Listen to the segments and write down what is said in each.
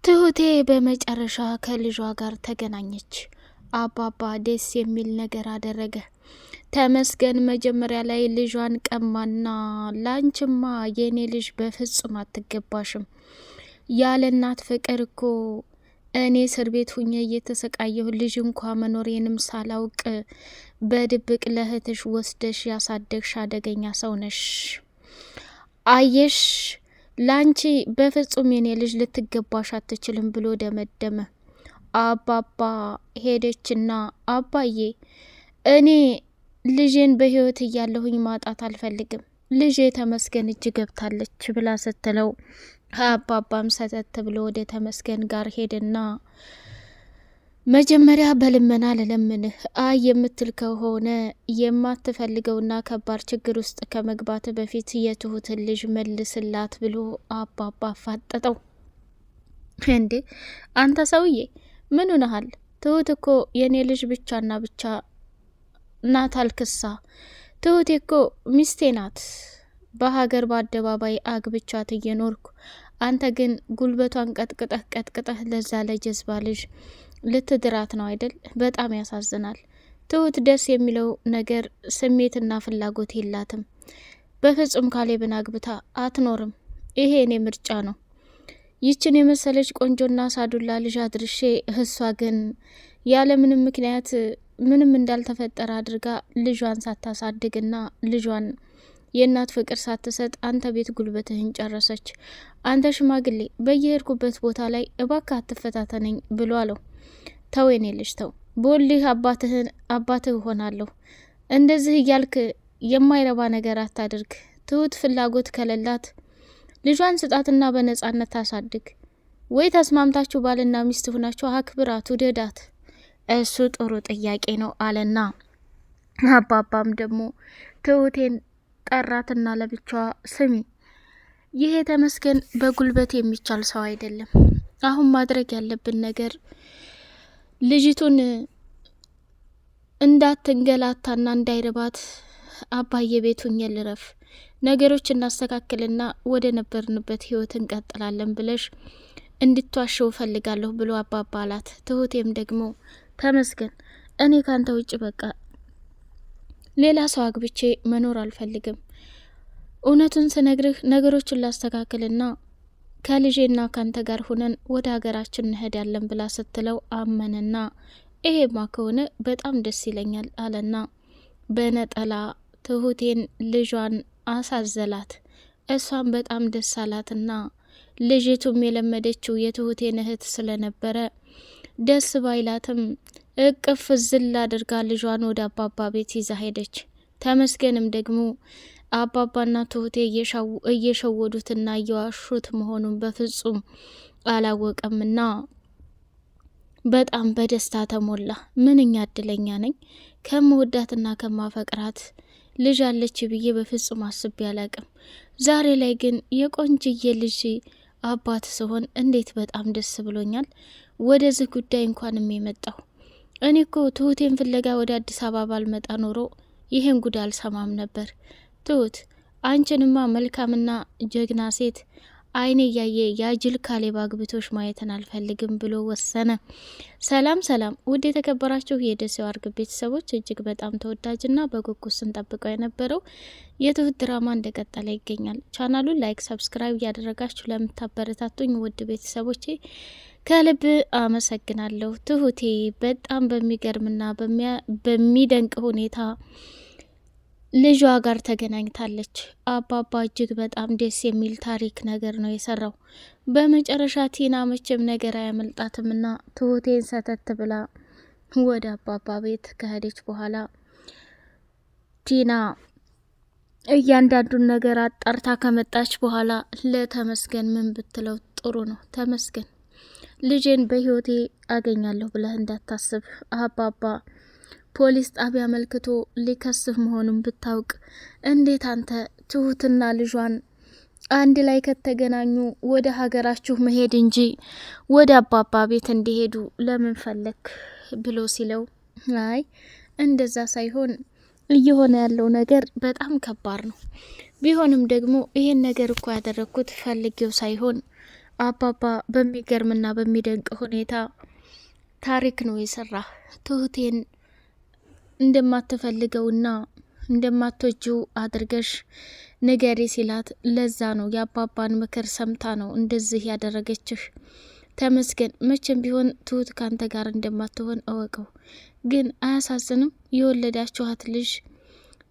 ትሁቴ በመጨረሻ ከልጇ ጋር ተገናኘች። አባባ ደስ የሚል ነገር አደረገ። ተመስገን መጀመሪያ ላይ ልጇን ቀማና ላንችማ የኔ ልጅ በፍጹም አትገባሽም፣ ያለ እናት ፍቅር እኮ እኔ እስር ቤት ሁኜ እየተሰቃየሁ ልጅ እንኳ መኖሬንም ሳላውቅ በድብቅ ለእህትሽ ወስደሽ ያሳደግሽ አደገኛ ሰው ነሽ። አየሽ ላንቺ በፍጹም የኔ ልጅ ልትገባሽ አትችልም ብሎ ደመደመ። አባባ ሄደችና አባዬ እኔ ልጄን በህይወት እያለሁኝ ማጣት አልፈልግም፣ ልጄ ተመስገን እጅ ገብታለች ብላ ስትለው አባባም ሰተት ብሎ ወደ ተመስገን ጋር ሄደና መጀመሪያ በልመና ልለምንህ፣ አይ የምትል ከሆነ የማትፈልገውና ከባድ ችግር ውስጥ ከመግባት በፊት የትሁትን ልጅ መልስላት ብሎ አባባ አፋጠጠው። እንዴ አንተ ሰውዬ ምን ሆነሃል? ትሁት እኮ የኔ ልጅ ብቻና ብቻ ናት አልክሳ። ትሁት እኮ ሚስቴ ናት፣ በሀገር በአደባባይ አግብቻት እየኖርኩ፣ አንተ ግን ጉልበቷን ቀጥቅጠህ ለዛ ለጀዝባ ልጅ ልትድራት ነው አይደል? በጣም ያሳዝናል። ትሁት ደስ የሚለው ነገር ስሜትና ፍላጎት የላትም። በፍጹም ካሌብን አግብታ አትኖርም። ይሄ እኔ ምርጫ ነው። ይችን የመሰለች ቆንጆና ሳዱላ ልጅ አድርሼ እሷ ግን ያለምንም ምክንያት ምንም እንዳልተፈጠረ አድርጋ ልጇን ሳታሳድግና ልጇን የእናት ፍቅር ሳትሰጥ አንተ ቤት ጉልበትህን ጨረሰች። አንተ ሽማግሌ በየሄድኩበት ቦታ ላይ እባክህ አትፈታተነኝ ብሎ አለው። ተው የኔ ልጅ ተው፣ ቦልህ አባትህ እሆናለሁ። እንደዚህ እያልክ የማይረባ ነገር አታድርግ። ትሁት ፍላጎት ከሌላት ልጇን ስጣትና በነጻነት ታሳድግ፣ ወይ ተስማምታችሁ ባልና ሚስት ሆናችሁ አክብራት፣ ውደዳት። እሱ ጥሩ ጥያቄ ነው አለና አባባም ደግሞ ትሁቴን ጠራትና ለብቻዋ ስሚ፣ ይሄ ተመስገን በጉልበት የሚቻል ሰው አይደለም። አሁን ማድረግ ያለብን ነገር ልጅቱን እንዳትንገላታና እንዳይርባት አባዬ ቤቱን ልረፍ፣ ነገሮች እናስተካክልና ወደ ነበርንበት ህይወት እንቀጥላለን ብለሽ እንድትዋሸው ፈልጋለሁ ብሎ አባባ አላት። ትሁቴም ደግሞ ተመስገን እኔ ካንተ ውጭ በቃ ሌላ ሰው አግብቼ መኖር አልፈልግም። እውነቱን ስነግርህ ነገሮችን ላስተካክልና ከልጄና ካንተ ጋር ሁነን ወደ ሀገራችን እንሄዳለን ብላ ስትለው አመንና ይሄማ ከሆነ በጣም ደስ ይለኛል አለና በነጠላ ትሁቴን ልጇን አሳዘላት። እሷም በጣም ደስ አላትና ልጅቱም የለመደችው የትሁቴን እህት ስለነበረ ደስ ባይላትም እቅፍ ዝል አድርጋ ልጇን ወደ አባባ ቤት ይዛ ሄደች። ተመስገንም ደግሞ አባባና ትሁቴ እየሸወዱትና እየዋሹት መሆኑን በፍጹም አላወቀምና በጣም በደስታ ተሞላ። ምንኛ እድለኛ ነኝ፣ ከምወዳትና ከማፈቅራት ልጅ አለች ብዬ በፍጹም አስቤ አላቅም። ዛሬ ላይ ግን የቆንጅዬ ልጅ አባት ስሆን እንዴት በጣም ደስ ብሎኛል። ወደዚህ ጉዳይ እንኳንም የመጣሁ እኔ እኮ ትሁቴን ፍለጋ ወደ አዲስ አበባ ባልመጣ ኖሮ ይሄን ጉድ አልሰማም ነበር። ትሁት አንቺንማ መልካምና ጀግና ሴት አይኔ እያየ ያጅል ካሌብ አግብቶሽ ማየትን አልፈልግም ብሎ ወሰነ። ሰላም ሰላም! ውድ የተከበራችሁ የደሴው አርግብ ቤተሰቦች እጅግ በጣም ተወዳጅና በጉጉት ስንጠብቀው የነበረው የትሁት ድራማ እንደቀጠለ ይገኛል። ቻናሉን ላይክ፣ ሰብስክራይብ እያደረጋችሁ ለምታበረታቱኝ ውድ ቤተሰቦቼ ከልብ አመሰግናለሁ። ትሁቴ በጣም በሚገርምና በሚደንቅ ሁኔታ ልጇ ጋር ተገናኝታለች። አባባ እጅግ በጣም ደስ የሚል ታሪክ ነገር ነው የሰራው። በመጨረሻ ቲና መቼም ነገር አያመልጣትምና ትሁቴን ሰተት ብላ ወደ አባባ ቤት ከሄደች በኋላ ቲና እያንዳንዱን ነገር አጣርታ ከመጣች በኋላ ለተመስገን ምን ብትለው ጥሩ ነው? ተመስገን ልጄን በህይወቴ አገኛለሁ ብለህ እንዳታስብ፣ አባባ ፖሊስ ጣቢያ መልክቶ ሊከስፍ መሆኑን ብታውቅ እንዴት አንተ ትሁትና ልጇን አንድ ላይ ከተገናኙ ወደ ሀገራችሁ መሄድ እንጂ ወደ አባባ ቤት እንዲሄዱ ለምን ፈለክ ብሎ ሲለው፣ አይ እንደዛ ሳይሆን እየሆነ ያለው ነገር በጣም ከባድ ነው። ቢሆንም ደግሞ ይሄን ነገር እኮ ያደረግኩት ፈልጌው ሳይሆን አባባ በሚገርምና በሚደንቅ ሁኔታ ታሪክ ነው የሰራ። ትሁቴን እንደማትፈልገውና እንደማትወጂው አድርገሽ ንገሪ ሲላት፣ ለዛ ነው የአባባን ምክር ሰምታ ነው እንደዚህ ያደረገችህ። ተመስገን። መቼም ቢሆን ትሁት ካንተ ጋር እንደማትሆን እወቀው። ግን አያሳዝንም? የወለዳችኋት ልጅ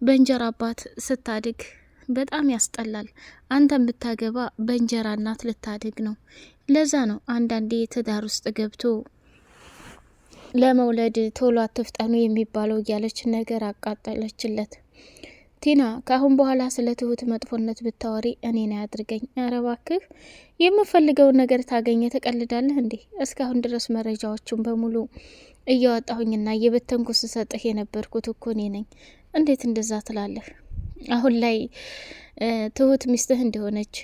በእንጀራ አባት ስታድግ በጣም ያስጠላል። አንተን ብታገባ በእንጀራ እናት ልታድግ ነው። ለዛ ነው አንዳንዴ ትዳር ውስጥ ገብቶ ለመውለድ ቶሎ አትፍጠኑ የሚባለው እያለች ነገር አቃጠለችለት። ቲና ከአሁን በኋላ ስለ ትሁት መጥፎነት ብታወሪ እኔን አያድርገኝ። ኧረ እባክህ የምፈልገውን ነገር ታገኘ ትቀልዳለህ እንዴ? እስካሁን ድረስ መረጃዎቹን በሙሉ እያወጣሁኝና እየበተንኩ ስሰጥህ የነበርኩት እኮ እኔ ነኝ። እንዴት እንደዛ ትላለህ? አሁን ላይ ትሁት ሚስትህ እንደሆነች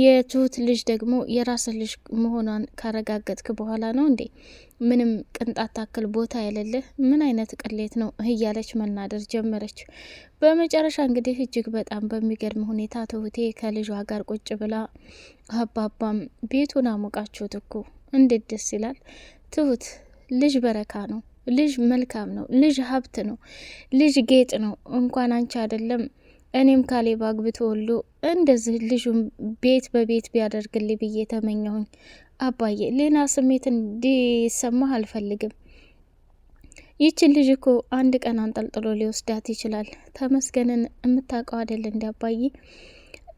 የትሁት ልጅ ደግሞ የራስ ልጅ መሆኗን ካረጋገጥክ በኋላ ነው እንዴ ምንም ቅንጣት ታክል ቦታ የሌለህ? ምን አይነት ቅሌት ነው እያለች መናደር ጀመረች። በመጨረሻ እንግዲህ እጅግ በጣም በሚገርም ሁኔታ ትሁቴ ከልጇ ጋር ቁጭ ብላ አባባም ቤቱን አሞቃችሁት እኮ እንዴት ደስ ይላል። ትሁት ልጅ በረካ ነው፣ ልጅ መልካም ነው፣ ልጅ ሀብት ነው፣ ልጅ ጌጥ ነው። እንኳን አንቺ አይደለም እኔም ካሌብ አግብቶ ወልዶ እንደዚህ ልጁን ቤት በቤት ቢያደርግልኝ ብዬ ተመኘሁኝ። አባዬ ሌላ ስሜት እንዲሰማህ አልፈልግም። ይችን ልጅ እኮ አንድ ቀን አንጠልጥሎ ሊወስዳት ይችላል። ተመስገንን የምታውቀው አይደል እንዲ አባዬ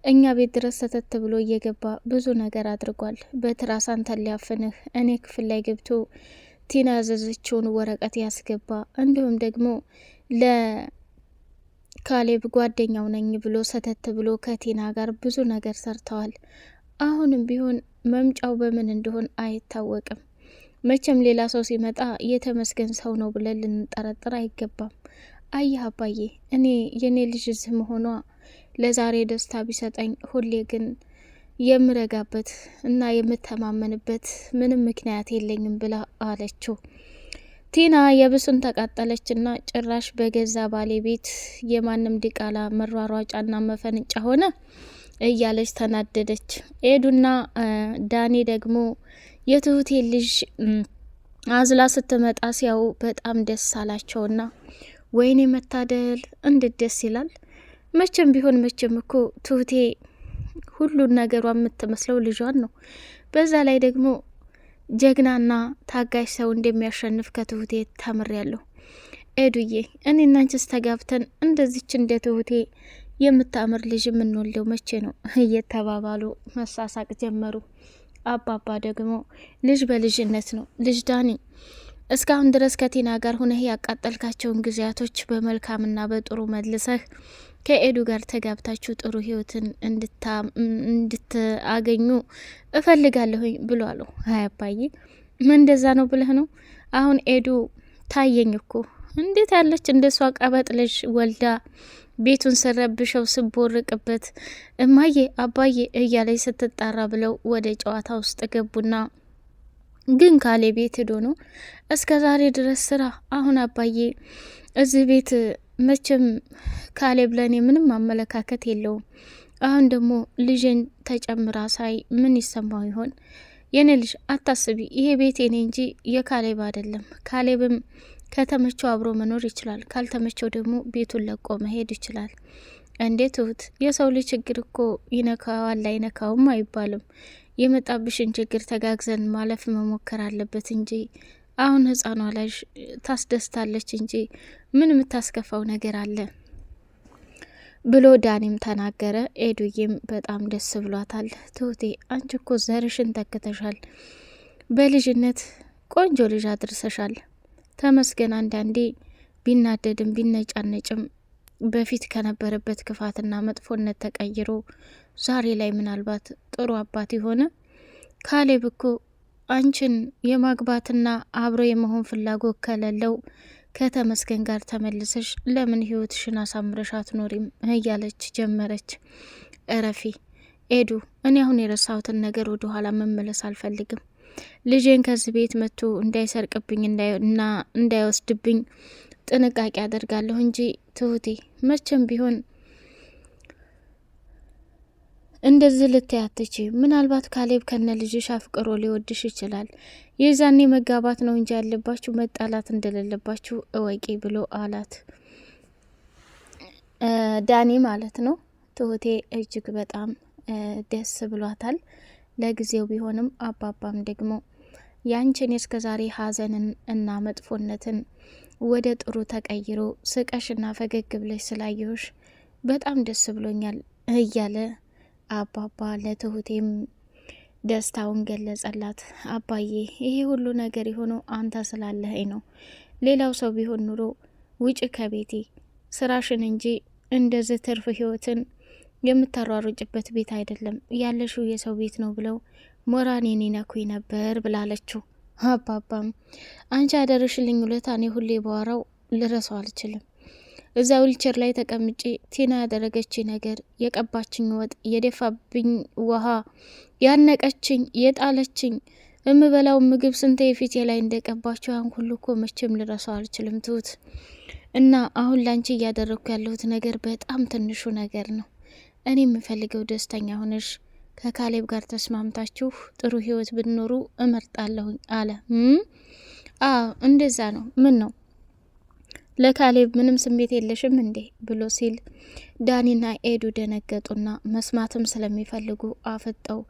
እኛ ቤት ድረስ ሰተት ብሎ እየገባ ብዙ ነገር አድርጓል። በትራስ አንተን ሊያፍንህ እኔ ክፍል ላይ ገብቶ ቲና ያዘዘችውን ወረቀት ያስገባ፣ እንዲሁም ደግሞ ለካሌብ ጓደኛው ነኝ ብሎ ሰተት ብሎ ከቲና ጋር ብዙ ነገር ሰርተዋል። አሁንም ቢሆን መምጫው በምን እንደሆን አይታወቅም። መቼም ሌላ ሰው ሲመጣ የተመስገን ሰው ነው ብለን ልንጠረጥር አይገባም። አየህ አባዬ እኔ የኔ ልጅ እዚህ መሆኗ ለዛሬ ደስታ ቢሰጠኝ ሁሌ ግን የምረጋበት እና የምተማመንበት ምንም ምክንያት የለኝም ብላ አለችው። ቲና የብሱን ተቃጠለችና ጭራሽ በገዛ ባሌ ቤት የማንም ዲቃላ መሯሯጫና መፈንጫ ሆነ እያለች ተናደደች። ኤዱና ዳኒ ደግሞ የትሁቴ ልጅ አዝላ ስትመጣ ሲያው በጣም ደስ አላቸውና ወይኔ መታደል እንዴት ደስ ይላል። መቼም ቢሆን መቼም እኮ ትሁቴ ሁሉን ነገሯ የምትመስለው ልጇን ነው። በዛ ላይ ደግሞ ጀግናና ታጋሽ ሰው እንደሚያሸንፍ ከትሁቴ ተምሬያለሁ። ኤዱዬ እኔ እናንቺስ ተጋብተን እንደዚች እንደ ትሁቴ የምታምር ልጅ የምንወልደው መቼ ነው እየተባባሉ መሳሳቅ ጀመሩ። አባባ ደግሞ ልጅ በልጅነት ነው። ልጅ ዳኒ እስካሁን ድረስ ከቲና ጋር ሁነህ ያቃጠልካቸውን ጊዜያቶች በመልካምና በጥሩ መልሰህ ከኤዱ ጋር ተጋብታችሁ ጥሩ ህይወትን እንድታገኙ እፈልጋለሁኝ ብሎ አሉ። አይ አባዬ ምን እንደዛ ነው ብለህ ነው? አሁን ኤዱ ታየኝ እኮ እንዴት ያለች እንደሷ ቀበጥ ልጅ ወልዳ ቤቱን ስረብሸው ስቦርቅበት እማዬ አባዬ እያለች ስትጣራ ብለው ወደ ጨዋታ ውስጥ ገቡና ግን ካሌብ ቤት ሄዶ ነው እስከ ዛሬ ድረስ ስራ። አሁን አባዬ እዚህ ቤት መቼም ካሌብ ለኔ ምንም አመለካከት የለውም። አሁን ደግሞ ልጅን ተጨምራ ሳይ ምን ይሰማው ይሆን? የኔ ልጅ አታስቢ፣ ይሄ ቤት የኔ እንጂ የካሌብ አይደለም። ካሌብም ከተመቸው አብሮ መኖር ይችላል፣ ካልተመቸው ደግሞ ቤቱን ለቆ መሄድ ይችላል። እንዴት ትሁት፣ የሰው ልጅ ችግር እኮ ይነካዋል አይነካውም አይባልም። የመጣብሽን ችግር ተጋግዘን ማለፍ መሞከር አለበት እንጂ አሁን ህፃኗ ላይ ታስደስታለች እንጂ ምን የምታስከፋው ነገር አለ ብሎ ዳኒም ተናገረ። ኤዱዬም በጣም ደስ ብሏታል። ትሁቴ አንቺ እኮ ዘርሽን ተክተሻል፣ በልጅነት ቆንጆ ልጅ አድርሰሻል። ተመስገን አንዳንዴ ቢናደድም ቢነጫነጭም በፊት ከነበረበት ክፋትና መጥፎነት ተቀይሮ ዛሬ ላይ ምናልባት ጥሩ አባት የሆነ ካሌብ እኮ አንቺን የማግባትና አብሮ የመሆን ፍላጎት ከሌለው ከተመስገን ጋር ተመልሰሽ ለምን ህይወትሽን አሳምረሽ አትኖሪም እያለች ጀመረች። እረፊ ኤዱ፣ እኔ አሁን የረሳሁትን ነገር ወደ ኋላ መመለስ አልፈልግም። ልጄን ከዚህ ቤት መጥቶ እንዳይሰርቅብኝ እና እንዳይወስድብኝ ጥንቃቄ አደርጋለሁ እንጂ ትሁቴ መቼም ቢሆን እንደዚህ ልትያትች ምናልባት ካሌብ ከነ ልጅሽ አፍቅሮ ሊወድሽ ይችላል። የዛኔ መጋባት ነው እንጂ ያለባችሁ መጣላት እንደሌለባችሁ እወቂ ብሎ አላት። ዳኒ ማለት ነው። ትሁቴ እጅግ በጣም ደስ ብሏታል። ለጊዜው ቢሆንም አባባም ደግሞ ያንቺን እስከዛሬ ሀዘንን እና መጥፎነትን ወደ ጥሩ ተቀይሮ ስቀሽና ፈገግ ብለሽ ስላየሁሽ በጣም ደስ ብሎኛል እያለ አባባ ለትሁቴም ደስታውን ገለጸላት። አባዬ ይሄ ሁሉ ነገር የሆነው አንተ ስላለኸኝ ነው። ሌላው ሰው ቢሆን ኑሮ ውጭ ከቤቴ ስራሽን እንጂ እንደዚህ ትርፍ ህይወትን የምታሯሩጭበት ቤት አይደለም ያለሽው የሰው ቤት ነው ብለው ሞራኔን ይነኩኝ ነበር ብላለችው። አባባም አንቺ ያደረሽልኝ ውለታ እኔ ሁሌ በዋራው ልረሳው አልችልም። እዛ ዊልቸር ላይ ተቀምጬ ቲና ያደረገች ነገር፣ የቀባችኝ ወጥ፣ የደፋብኝ ውሃ፣ ያነቀችኝ፣ የጣለችኝ እምበላው ምግብ ስንት የፊቴ ላይ እንደቀባችሁ ያን ሁሉ እኮ መቼም ልረሳው አልችልም ትሁት። እና አሁን ላንቺ እያደረግኩ ያለሁት ነገር በጣም ትንሹ ነገር ነው። እኔ የምፈልገው ደስተኛ ሆነሽ ከካሌብ ጋር ተስማምታችሁ ጥሩ ህይወት ብትኖሩ እመርጣለሁኝ አለ። እንደዛ ነው። ምን ነው ለካሌብ ምንም ስሜት የለሽም እንዴ ብሎ ሲል ዳኒና ኤዱ ደነገጡና መስማትም ስለሚፈልጉ አፈጠው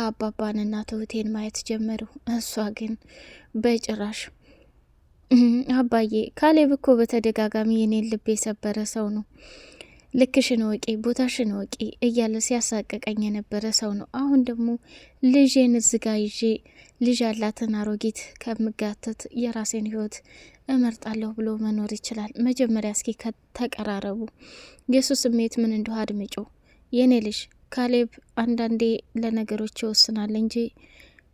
አባባንና ትሁቴን ማየት ጀመሩ። እሷ ግን በጭራሽ አባዬ ካሌብ እኮ በተደጋጋሚ የኔን ልብ የሰበረ ሰው ነው። ልክሽን ወቂ፣ ቦታሽን ወቂ እያለ ሲያሳቀቀኝ የነበረ ሰው ነው። አሁን ደግሞ ልጄን እዝጋ ይዤ ልጅ ያላትን አሮጊት ከምጋተት የራሴን ህይወት እመርጣለሁ ብሎ መኖር ይችላል። መጀመሪያ እስኪ ተቀራረቡ፣ የሱ ስሜት ምን እንደሆነ አድምጮ። የኔ ልጅ ካሌብ አንዳንዴ ለነገሮች ይወስናል እንጂ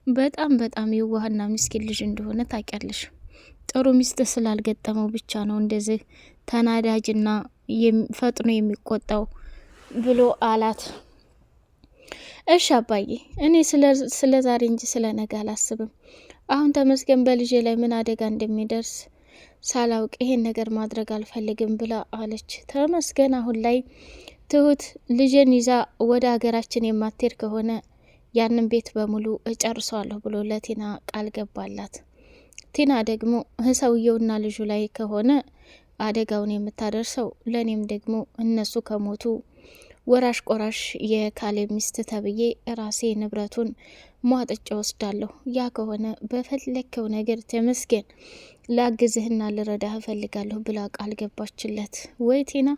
በጣም በጣም የዋህና ምስኪን ልጅ እንደሆነ ታውቂያለሽ። ጥሩ ሚስት ስላልገጠመው ብቻ ነው እንደዚህ ተናዳጅና ፈጥኖ የሚቆጣው ብሎ አላት። እሺ አባዬ እኔ ስለ ዛሬ እንጂ ስለ ነገ አላስብም። አሁን ተመስገን በልጄ ላይ ምን አደጋ እንደሚደርስ ሳላውቅ ይሄን ነገር ማድረግ አልፈልግም ብላ አለች። ተመስገን አሁን ላይ ትሁት ልጄን ይዛ ወደ ሀገራችን የማትሄድ ከሆነ ያንን ቤት በሙሉ እጨርሰዋለሁ ብሎ ለቲና ቃል ገባላት። ቲና ደግሞ ሰውየውና ልጁ ላይ ከሆነ አደጋውን የምታደርሰው ለኔም ደግሞ እነሱ ከሞቱ ወራሽ ቆራሽ የካሌብ ሚስት ተብዬ ራሴ ንብረቱን ሟጥጬ ወስዳለሁ። ያ ከሆነ በፈለከው ነገር ተመስገን ላግዝህና ልረዳህ እፈልጋለሁ ብላ ቃል ገባችለት። ወይ ቲና!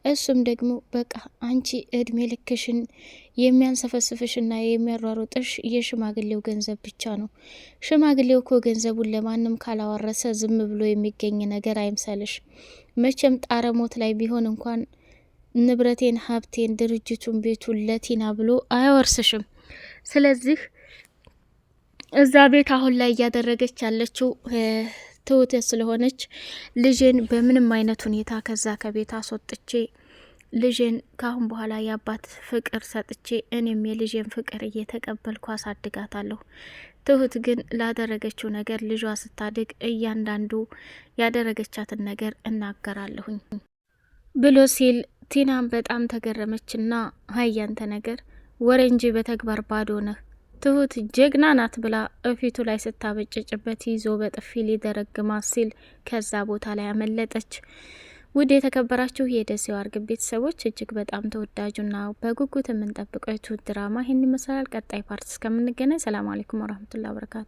እሱም ደግሞ በቃ አንቺ እድሜ ልክሽን የሚያንሰፈስፍሽና የሚያሯሩጥሽ የሽማግሌው ገንዘብ ብቻ ነው። ሽማግሌው እኮ ገንዘቡን ለማንም ካላወረሰ ዝም ብሎ የሚገኝ ነገር አይምሰልሽ። መቼም ጣረሞት ላይ ቢሆን እንኳን ንብረቴን፣ ሀብቴን፣ ድርጅቱን፣ ቤቱን ለቲና ብሎ አያወርስሽም። ስለዚህ እዛ ቤት አሁን ላይ እያደረገች ያለችው ትሁት ስለሆነች ልጄን በምንም አይነት ሁኔታ ከዛ ከቤት አስወጥቼ ልጄን ካሁን በኋላ የአባት ፍቅር ሰጥቼ እኔም የልጄን ፍቅር እየተቀበልኩ አሳድጋታለሁ። ትሁት ግን ላደረገችው ነገር ልጇ ስታድግ እያንዳንዱ ያደረገቻትን ነገር እናገራለሁኝ ብሎ ሲል ቲናም በጣም ተገረመችና ሀያንተ ነገር ወሬ እንጂ በተግባር ባዶ ነህ፣ ትሁት ጀግና ናት ብላ እፊቱ ላይ ስታበጭጭበት ይዞ በጥፊ ሊደረግማት ሲል ከዛ ቦታ ላይ አመለጠች። ውድ የተከበራችሁ የደሴው አርግብ ቤተሰቦች እጅግ በጣም ተወዳጁና በጉጉት የምንጠብቀው የትሁት ድራማ ይህን ይመስላል። ቀጣይ ፓርት እስከምንገናኝ ሰላም አለይኩም ወራህመቱላሂ ወበረካቱ።